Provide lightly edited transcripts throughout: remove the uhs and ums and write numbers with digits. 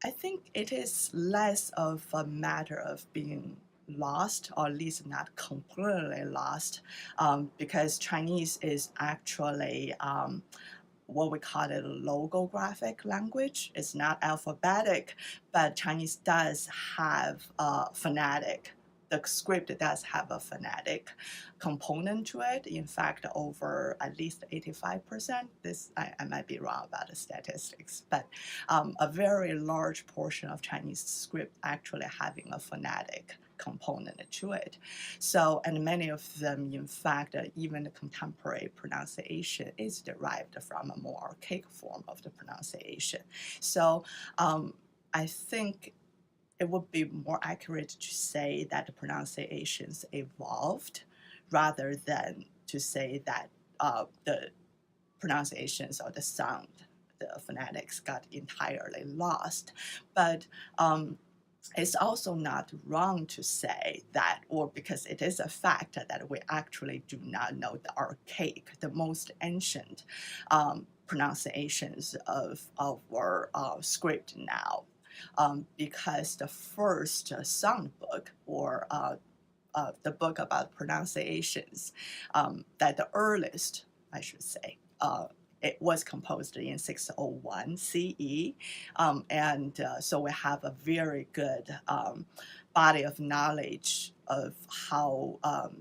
I think it is less of a matter of being lost, or at least not completely lost, because Chinese is actually what we call it a logographic language. It's not alphabetic, but Chinese does have a phonetic. The script does have a phonetic component to it. In fact, over at least 85%. This I might be wrong about the statistics, but a very large portion of Chinese script actually having a phonetic component to it. So, and many of them, in fact, even the contemporary pronunciation is derived from a more archaic form of the pronunciation. So, I think it would be more accurate to say that the pronunciations evolved rather than to say that the pronunciations or the sound, the phonetics got entirely lost. But it's also not wrong to say that, or because it is a fact that we actually do not know the archaic, the most ancient pronunciations of our script now, because the first songbook or the book about pronunciations, that the earliest, I should say, it was composed in 601 CE, so we have a very good body of knowledge of how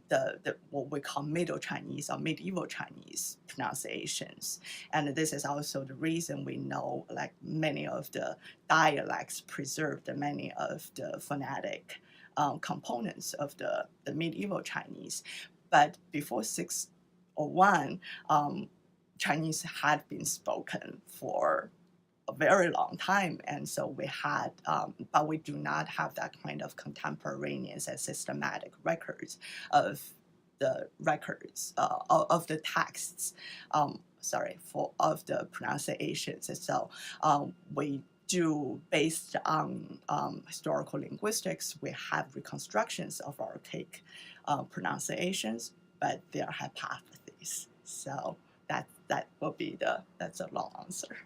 the what we call Middle Chinese or medieval Chinese pronunciations, and this is also the reason we know like many of the dialects preserved many of the phonetic components of the medieval Chinese. But before 601, Chinese had been spoken for a very long time, and so we had, but we do not have that kind of contemporaneous and systematic records of the of the texts, of the pronunciations. So we do, based on historical linguistics, we have reconstructions of archaic pronunciations, but they are hypotheses. So that will be that's a long answer.